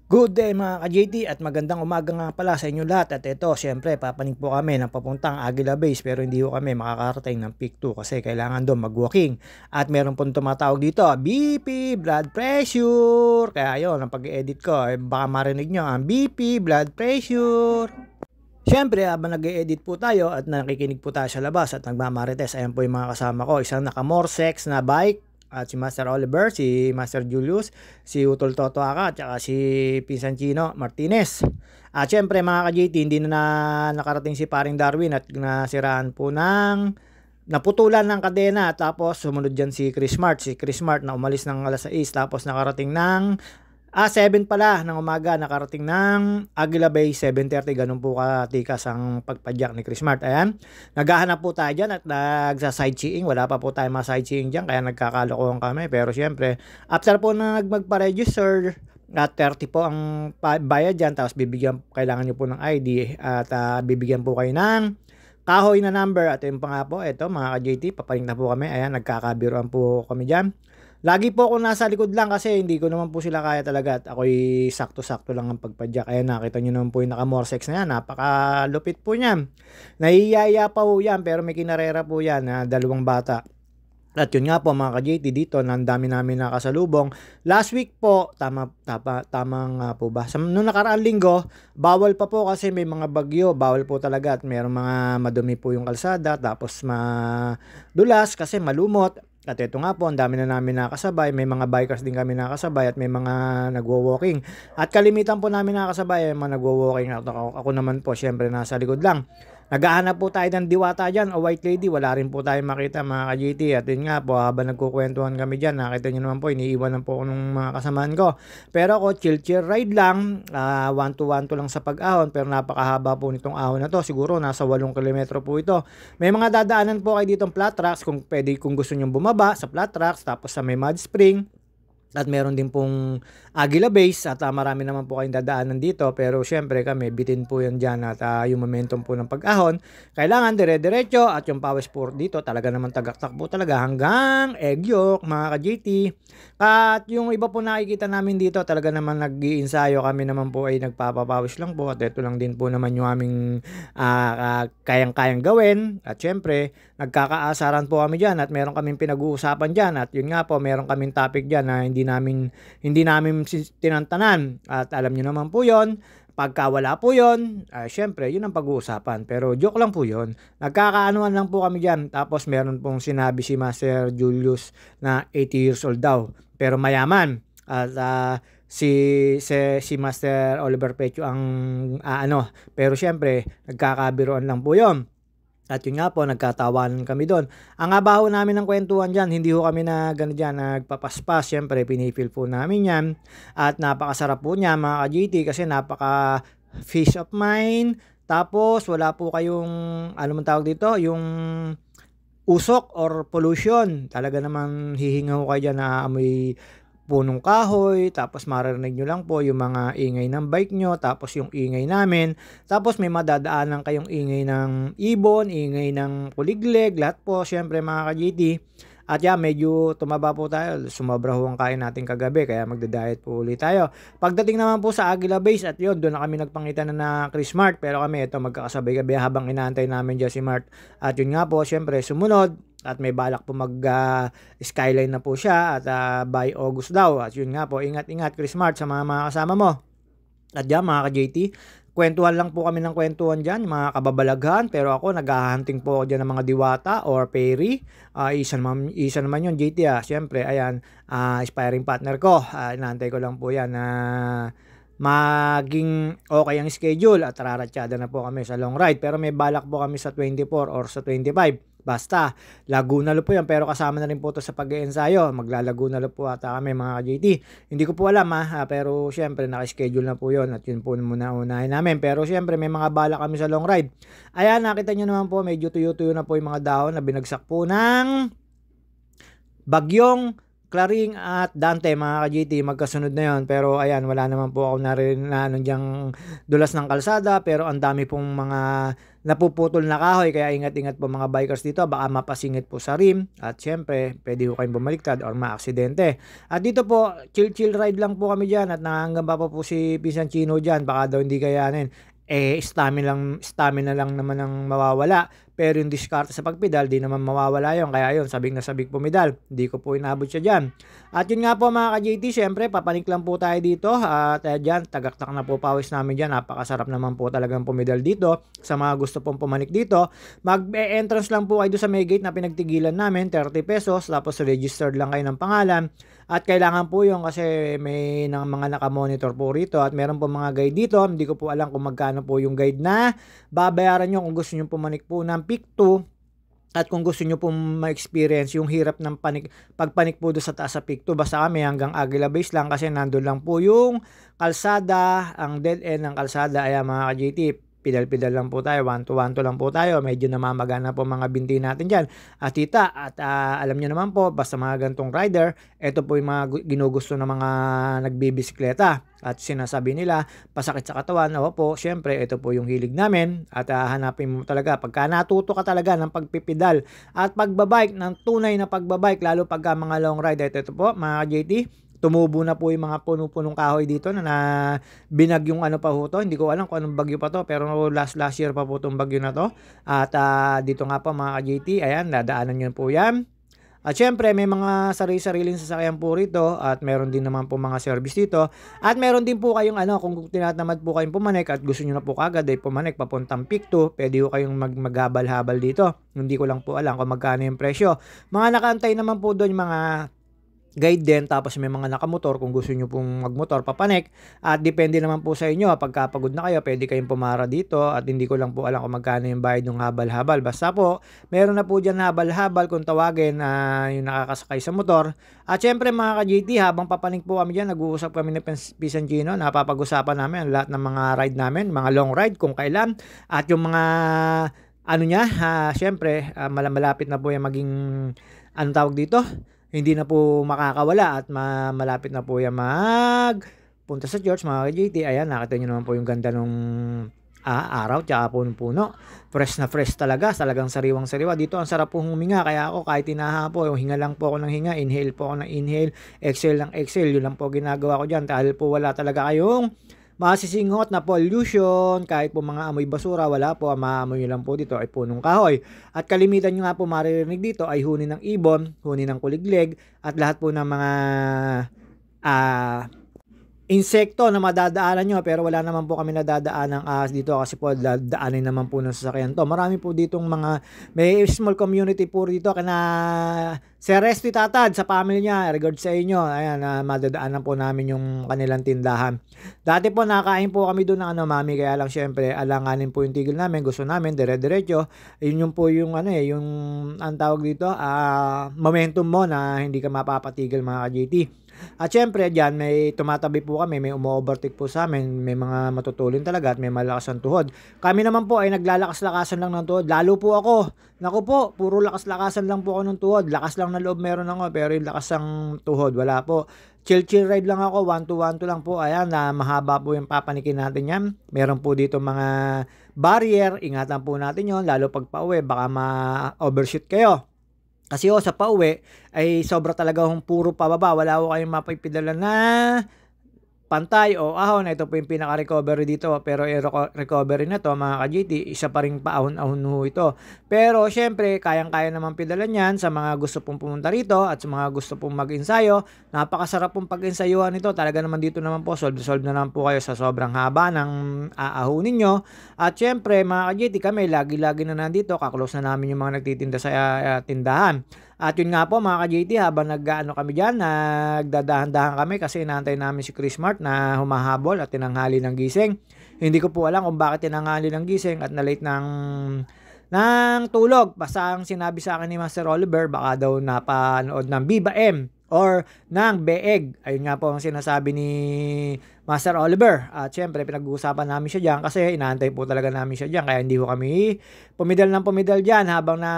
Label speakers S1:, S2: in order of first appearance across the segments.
S1: Good day mga ka-JT at magandang umaga nga pala sa inyo lahat. At ito, syempre, papanig po kami ng papuntang Aguila Base pero hindi po kami makakarating ng Peak 2 kasi kailangan doon mag-walking. At meron pong tumatawag dito, BP, blood pressure. Kaya yun, ang pag-edit ko, baka marinig nyo ang BP, blood pressure. Siyempre, habang nag-edit po tayo at nakikinig po tayo sa labas at nagmamarites, ayan po yung mga kasama ko. Isang naka-Morsex na bike, at si Master Oliver, si Master Julius, si Utol Toto Aka, at saka si Pinsan Chino Martinez. At syempre mga ka-JT, hindi na nakarating si paring Darwin at nasiraan po ng naputulan ng kadena. Tapos sumunod dyan si Chris Mart. Si Chris Mart na umalis ng alas 6 tapos nakarating ng 7 pala ng umaga, nakarating ng Aguila Bay 7:30. Ganun po katikas ang pagpadyak ni Chris Mart. Ayan, naghahanap po tayo dyan at nagsa-sightseeing. Wala pa po tayo ma-sightseeing dyan kaya nagkakalokohan kami. Pero syempre, after po na magpa-register at 30 po ang bayad dyan, tapos kailangan nyo po ng ID at bibigyan po kayo ng kahoy na number. At yung pa nga po, ito mga ka-JT, papaling na po kami. Ayan, nagkakabiruan po kami dyan. Lagi po ako nasa likod lang kasi hindi ko naman po sila kaya talaga at ako'y sakto-sakto lang ang pagpadyak. Ayan, nakita nyo naman po yung naka-Morsex na yan. Napakalupit po niyan. Nahihiyaya pa po yan pero may kinarera po yan na dalawang bata. At yun nga po mga ka-JT, dito ang dami namin nakasalubong. Last week po, tama nga po ba? Noong nakaraang linggo, bawal pa po kasi may mga bagyo. Bawal po talaga at mayroong mga madumi po yung kalsada. Tapos madulas kasi malumot. At ito nga po, ang dami na namin nakasabay. May mga bikers din kami nakasabay at may mga nagwo-walking. At kalimitan po namin nakasabay ay mga nagwo-walking. At ako naman po, syempre nasa likod lang. Naghahanap po tayo ng diwata dyan o white lady. Wala rin po tayo makita mga ka-GT. At yun nga po, habang nagkukwentuhan kami dyan, nakita nyo naman po, iniiwan po ako ng mga kasamaan ko. Pero ako, chill ride lang. 1-2 lang sa pag-ahon. Pero napakahaba po nitong ahon na to. Siguro nasa 8 kilometro po ito. May mga dadaanan po kayo ditong flat tracks. Kung pwede, kung gusto nyo bumaba sa flat tracks. Tapos sa may mud spring. At meron din pong Aguila Base at marami naman po kayong dadaanan dito. Pero syempre kami, bitin po yan dyan at yung momentum po ng pag-ahon. Kailangan dire-diretso at yung power sport dito talaga naman tagaktakbo talaga hanggang Egyok mga ka-JT. At yung iba po nakikita namin dito talaga naman nag-iinsayo kami naman po ay nagpapapawis lang po. At ito lang din po naman yung aming kayang-kayang gawin. At syempre, nagkakaasaran po kami dyan at meron kaming pinag-uusapan dyan. At yun nga po, meron kaming topic dyan na hindi namin tinantanan. At alam niyo naman po 'yon. Pagka wala po 'yon, syempre 'yun ang pag-uusapan. Pero joke lang po 'yon. Nagkakaanuhan lang po kami diyan. Tapos meron pong sinabi si Master Julius na 80 years old daw, pero mayaman. At si Master Oliver Pecho ang pero syempre nagkakabiruan lang po 'yon. At yun nga po, nagkatawanan kami doon. Ang abaho namin ng kwentuhan dyan, hindi ho kami na gano'n dyan, nagpapaspas. Siyempre, pinifil po namin yan. At napakasarap po niya mga ka-GT kasi napaka peace of mind. Tapos, wala po kayong, ano man tawag dito, yung usok or pollution. Talaga naman hihinga ko kayo dyan na amoy punong kahoy, tapos maririnig nyo lang po yung mga ingay ng bike nyo, tapos yung ingay namin, tapos may madadaanan kayong ingay ng ibon, ingay ng kuliglig, lahat po syempre mga ka-GT. At medyo tumaba po tayo, sumabra ho ang kain natin kagabi, kaya magda-diet po ulit tayo. Pagdating naman po sa Aguila Base, at yun, doon na kami nagpangita na Chris Mart, pero kami ito magkakasabay gabi habang inaantay namin dyan si Mart. At yun nga po, syempre sumunod, at may balak po skyline na po siya at by August daw. At yun nga po, ingat-ingat Chris Mart sa mga kasama mo. At yan mga ka-JT, kwentuhan lang po kami ng kwentuhan dyan, mga kababalaghan. Pero ako, naghahunting po ako dyan ng mga diwata or peri. Isa naman yun, JT Siyempre, ayan, aspiring partner ko. Inaantay ko lang po yan na maging okay ang schedule at raratsyada na po kami sa long ride. Pero may balak po kami sa 24 or sa 25. Basta, Laguna Loop po yan. Pero kasama na rin po ito sa pag-iensayo. Maglalaguna Loop po ata kami mga JT. Hindi ko po alam pero syempre naka-schedule na po yun. At yun po muna unahin namin. Pero syempre may mga balak kami sa long ride. Ayan, nakita nyo naman po, medyo tuyo-tuyo na po yung mga dahon na binagsak po ng bagyong Claring at Dante mga ka-GT, magkasunod na yon. Pero ayan, wala naman po ako na ano diyang dulas ng kalsada, pero ang dami pong mga napuputol na kahoy, kaya ingat-ingat po mga bikers dito, baka mapasingit po sa rim at syempre pwede po kayong bumaliktad or maaksidente. At dito po, chill ride lang po kami dyan at nangangamba pa po si Pisan Chino dyan, baka daw hindi kayanin. Stamina lang naman ang mawawala. Pero yung diskarte sa pagpedal, di naman mawawala yon. Kaya yun, sabik na sabik pumedal. Hindi ko po inabot siya dyan. At yun nga po mga ka-JT, syempre, papanik lang po tayo dito. At dyan, tagaktak na po pawis namin dyan. Napakasarap naman po talagang pumedal dito. Sa mga gusto pong pumanik dito, mag-entrance lang po kayo sa may gate na pinagtigilan namin, 30 pesos. Tapos registered lang kayo ng pangalan. At kailangan po yun kasi may mga nakamonitor po rito. At meron po mga guide dito. Hindi ko po alam kung magkano po yung guide na babayaran nyo kung gusto nyo pumanik po ng Peak 2 at kung gusto nyo pong ma-experience yung hirap ng pagpanik po doon sa taas sa Peak 2. Basta kami hanggang Aguila Base lang kasi nandun lang po yung kalsada, ang dead end ng kalsada. Ay mga ka-JT, pidal-pidal lang po tayo, 1-2 lang po tayo, medyo namamagana po mga binti natin dyan at tita. At alam nyo naman po, basta mga gantong rider, ito po yung mga ginugusto ng mga nagbibisikleta at sinasabi nila pasakit sa katawan. O po, syempre ito po yung hilig namin at hanapin mo talaga pagka natuto ka talaga ng pagpipidal at pagbabike, ng tunay na pagbabike, lalo pagka mga long ride. Ito po mga JT, tumubo na po yung mga puno-punong kahoy dito na binagyong ano pa ho to. Hindi ko alam kung anong bagyo pa to, pero last year pa po itong bagyo na to. At dito nga po mga ka-JT, ayan, dadaanan nyo po yan. At syempre may mga sarili-sariling sasakyan po rito at meron din naman po mga service dito. At meron din po kayong kung tinatamad po kayong pumanik at gusto nyo na po kagad ay pumanik papuntang Peak 2, pwede po kayong maghabal-habal dito. Hindi ko lang po alam kung magkano yung presyo. Mga nakaantay naman po doon yung mga guide din, tapos may mga nakamotor kung gusto nyo pong magmotor papanik. At depende naman po sa inyo, pagkapagod na kayo pwede kayong pumara dito. At hindi ko lang po alam kung magkano yung bayad ng habal-habal. Basta po meron na po dyan habal-habal kung tawagin yung nakakasakay sa motor. At syempre mga ka-GT, habang papanik po kami dyan, nag-uusap kami ni Pisan Chino, napapag-usapan namin ang lahat ng mga ride namin, mga long ride kung kailan. At yung mga syempre malapit na po yung maging tawag dito, hindi na po makakawala at malapit na po yan punta sa church mga ka-JT. Ayan, nakita nyo naman po yung ganda nung araw tsaka puno-puno. Fresh na fresh talagang sariwang-sariwa. Dito ang sarap po huminga, kaya ako kahit tinaha po, yung hinga lang po ako ng hinga, inhale po ako ng inhale, exhale ng exhale. Yun lang po ginagawa ko dyan dahil po wala talaga kayong masisinghot na pollution, kahit po mga amoy basura, wala po. Ang maamoy lang po dito ay punong kahoy. At kalimitan nyo nga po maririnig dito ay huni ng ibon, huni ng kuliglig, at lahat po ng mga insekto na madadaanan nyo. Pero wala naman po kami nadadaan ng ahas dito kasi po dadaanin naman po ng sasakyan to. Marami po ditong may small community po dito kana si Resty Tatad sa family niya, regards sa inyo. Ayan, madadaanan po namin yung kanilang tindahan. Dati po nakain po kami doon ng mami, kaya lang syempre alanganin po yung tigil namin, gusto namin dire-diretso. Yun yung po yung yung ang tawag dito, momentum mo na hindi ka mapapatigil mga ka-JT. At syempre dyan may tumatabi po kami, may umo-overtake po sa amin, may mga matutulin talaga at may malakas ang tuhod. Kami naman po ay naglalakas-lakasan lang ng tuhod, lalo po ako. Naku po, puro lakas-lakasan lang po ako ng tuhod. Lakas lang na loob meron ako, pero yung lakas ang tuhod wala po. Chill ride lang ako, 1-2 lang po. Ayan, mahaba po yung papanikin natin yan. Meron po dito mga barrier, ingatan po natin yon, lalo pag pauwi baka ma-overshoot kayo. Kasi sa pauwi ay sobra talaga puro pababa. Wala ko kayong mapipidala na pantay o ahon. Ito po yung pinaka-recovery dito. Pero recovery na to mga ka-GT, isa pa rin paahon-ahon ito. Pero syempre, kayang-kaya naman pidalan yan sa mga gusto pong pumunta rito at sa mga gusto pong mag-ensayo. Napakasarap pong pag-ensayuhan ito. Talaga naman dito naman po, solve na naman po kayo sa sobrang haba ng aahonin nyo. At syempre mga ka-GT, kami lagi-lagi na nandito. Kaklose na namin yung mga nagtitinda sa tindahan. At yun nga po mga ka-JT, habang kami dyan, nagdadahan-dahan kami kasi inaantay namin si Chris Mart na humahabol at tinanghali ng gising. Hindi ko po alam kung bakit tinanghali ng gising at na-late ng tulog. Basta ang sinabi sa akin ni Master Oliver, baka daw napanood ng Viva M or ng Beeg. Ayun nga po ang sinasabi ni Master Oliver. At syempre pinag-uusapan namin siya dyan kasi inaantay po talaga namin siya dyan. Kaya hindi ko kami pumidal dyan habang na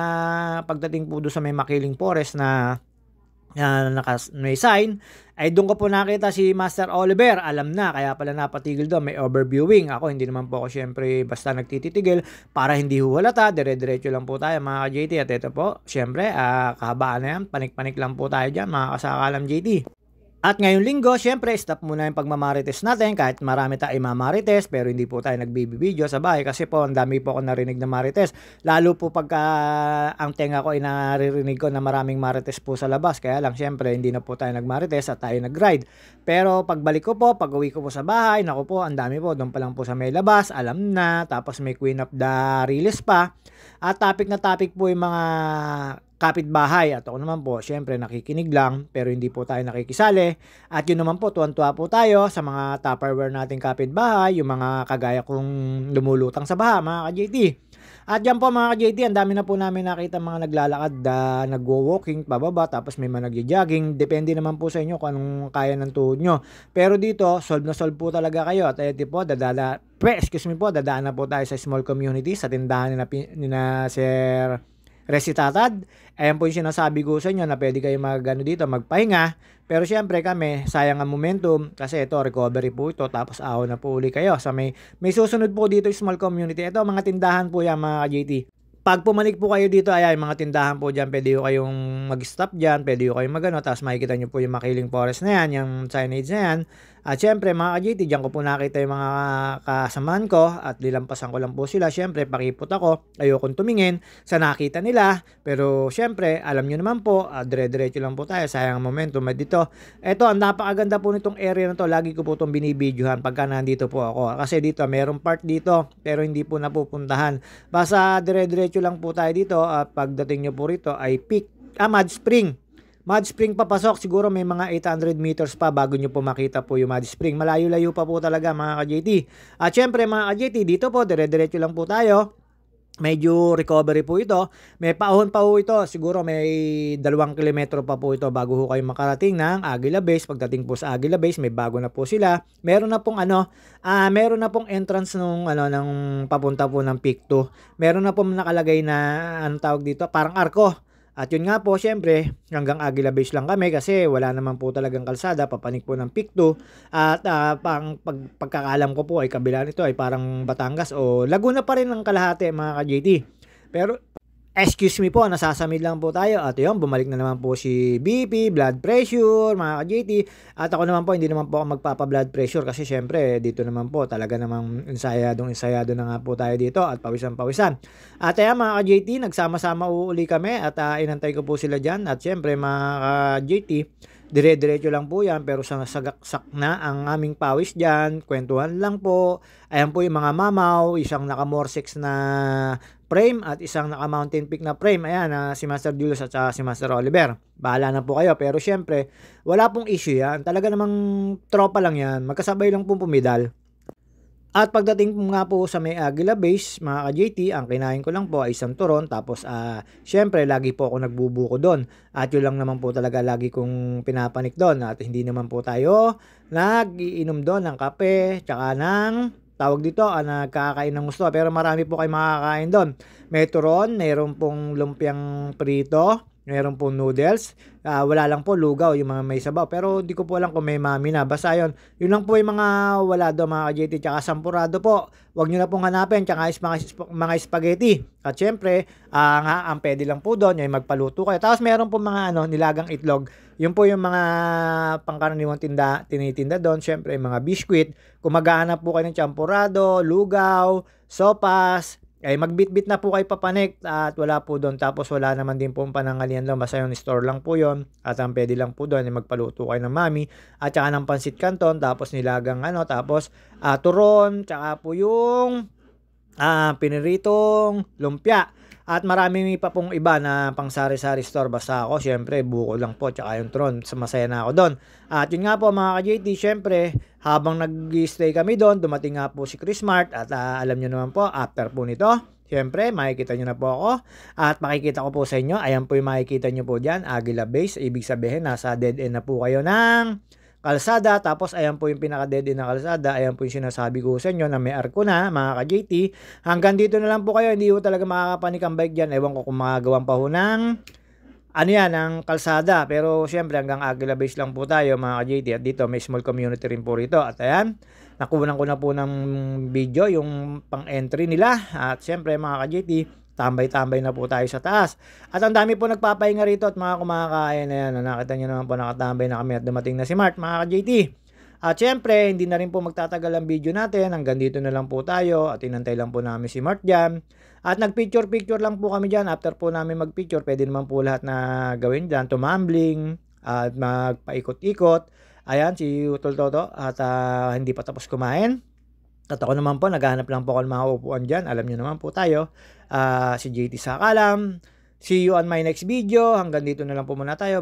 S1: pagdating po doon sa may Makiling Forest na may sign, ay doon ko po nakita si Master Oliver. Alam na, kaya pala napatigil doon, may overviewing. Ako, hindi naman po ako syempre basta nagtititigil para hindi huwalata, dire-diretso lang po tayo mga ka-JT. At ito po, syempre, kahabaan na yan, panik-panik lang po tayo dyan mga kasakalam JT. At ngayong linggo, syempre, stop muna yung pagmamarites natin kahit marami tayong mamarites pero hindi po tayo nagbibideo sa bahay kasi po ang dami po ako narinig na marites. Lalo po pagka ang tenga ko ay naririnig ko na maraming marites po sa labas. Kaya lang, syempre, hindi na po tayo nagmarites at tayo nag-ride. Pero pagbalik ko po, pag uwi ko po sa bahay, naku po, ang dami po. Doon pa lang po sa may labas, alam na. Tapos may Queen of the Release pa. At topic na topic po yung mga kapitbahay at ako naman po syempre nakikinig lang pero hindi po tayo nakikisali at yun naman po tuwan-tuwa po tayo sa mga Tupperware nating kapitbahay, yung mga kagaya kong lumulutang sa baha mga ka-JT. At yan po mga ka-JT, ang dami na po namin nakita mga naglalakad, nagwo-walking pababa tapos may mga nagja-jogging, depende naman po sa inyo kung anong kaya ng tuhod nyo. Pero dito solve na solve po talaga kayo at ayun po dadaan na po tayo sa small community sa tindahan ni na Sir Resitatad. Ayan po yung sinasabi ko sa inyo na pwede kayo dito, magpahinga. Pero syempre kami, sayang ang momentum kasi ito, recovery po ito. Tapos na po uli kayo. May susunod po dito yung small community. Ito, mga tindahan po yan mga JT. Pag pumanik po kayo dito, ayan, mga tindahan po dyan, pwede ko kayong mag-stop dyan, pwede ko kayong tapos makikita nyo po yung Makiling Forest na yan, yung signage na yan. At syempre mga ka-JT, dyan ko po nakita yung mga kasamahan ko at lilampasan ko lang po sila. Syempre, pakipot ako, ayokong tumingin sa nakita nila. Pero syempre, alam nyo naman po, dire-diretso lang po tayo, sayang ang momentum. At dito, eto, ang napakaganda po nitong area na to, lagi ko po itong binibidyohan pagka nandito po ako. Kasi dito, merong part dito, pero hindi po napupuntahan. Basta dire-diretso lang po tayo dito at pagdating nyo po rito ay Mud Spring. Mud Spring papasok, siguro may mga 800 meters pa bago nyo po makita po yung Mud Spring. Malayo-layo pa po talaga mga ka-JT. At syempre mga ka-JT, dito po, dire-diretso lang po tayo. Medyo recovery po ito. May paahon pa po ito. Siguro may 2 kilometro pa po ito bago ho kayo makarating ng Aguila Base. Pagdating po sa Aguila Base, may bago na po sila. Meron na pong entrance ng papunta po ng Peak 2. Meron na pong nakalagay na tawag dito, parang arko. At yun nga po, syempre, hanggang Aguila Base lang kami kasi wala naman po talagang kalsada, papanik po ng Peak 2. At pagkakalam ko po ay kabila nito ay parang Batangas o Laguna pa rin ng kalahati mga ka-JT. Pero excuse me po, nasasamid lang po tayo. At yun, bumalik na naman po si BP, blood pressure, mga ka-JT. At ako naman po, hindi naman po ako magpapa-blood pressure kasi syempre, dito naman po, talaga namang ensayado na nga po tayo dito at pawisan-pawisan. At ayan mga ka-JT, nagsama-sama uuli kami at inantay ko po sila dyan. At syempre mga ka-JT, dire-diretso lang po yan pero sagaksak na ang aming pawis dyan, kwentuhan lang po. Ayan po yung mga mamaw, isang naka-Morsex na frame at isang naka-Mountain Peak na frame. Ayan, si Master Julius at si Master Oliver. Bahala na po kayo pero syempre, wala pong issue yan. Talaga namang tropa lang yan. Magkasabay lang pong pumidal. At pagdating nga po sa may Aguila Base, mga ka-JT, ang kinain ko lang po ay isang turon. Tapos, syempre, lagi po ako nagbubuko doon. At yun lang naman po talaga lagi kong pinapanik doon. At hindi naman po tayo nag-iinom doon ng kape, tsaka ng tawag dito, nagkakain ng gusto. Pero marami po kayo makakain doon. May turon, mayroon pong lumpiang prito, mayroon pong noodles. Wala lang po lugaw, yung mga may sabaw. Pero di ko po alam kung may mami na. Basta yun lang po yung mga wala do mga ka-JT. Tsaka sampurado po. Huwag nyo na pong hanapin. Tsaka mga spaghetti. At syempre, ang pwede lang po doon, yung magpaluto kayo. Tapos meron po mga nilagang itlog. Yun po yung mga pangkaraniwang tinitinda doon. Syempre, mga biscuit. Kung maghahanap po kayo ng champurado, lugaw, sopas, ay magbitbit na po kayo papanik at wala po doon. Tapos wala naman din po panangalian doon. Basta yung store lang po yon. At ang pwede lang po doon ay magpaluto kayo ng mami. At saka ng pansit canton. Tapos nilagang tapos turon. Tsaka po yung piniritong lumpia. At marami pa pong iba na pang sari-sari store. Basta ako, syempre, buko lang po. Tsaka yung tron. Masaya na ako doon. At yun nga po mga ka-JT, syempre, habang nag-stay kami doon, dumating nga po si Chris Mart. At alam nyo naman po, after po nito, syempre, makikita nyo na po ako. At makikita ko po sa inyo. Ayan po yung makikita nyo po dyan. Aguila Base. Ibig sabihin, nasa dead end na po kayo ng kalsada. Tapos ayan po yung pinaka-dead end na kalsada. Ayan po yung sinasabi ko sa inyo na may arko na, mga ka-JT. Hanggang dito na lang po kayo. Hindi po talaga makakapanik ang bike dyan. Ewan ko kung makagawan pa ho ng ano yan, ang kalsada. Pero siyempre hanggang Aguila Base lang po tayo mga ka-JT. At dito may small community rin po rito. At ayan, nakunan ko na po ng video yung pang-entry nila. At siyempre mga ka-JT, tambay-tambay na po tayo sa taas. At ang dami po nagpapahinga rito at mga kumakain na yan. Nakita nyo naman po nakatambay na kami at dumating na si Mark mga ka-JT. At syempre, hindi na rin po magtatagal ang video natin. Hanggang dito na lang po tayo at inantay lang po namin si Mark dyan. At nagpicture-picture lang po kami dyan. After po namin magpicture, pwede naman po lahat na gawin dyan. Tumambling at magpaikot-ikot. Ayan, si Utol Toto at hindi pa tapos kumain. At ako naman po, naghahanap lang po ako ng mga upuan dyan. Alam nyo naman po tayo. Si JT Sakalam. See you on my next video. Hanggang dito na lang po muna tayo.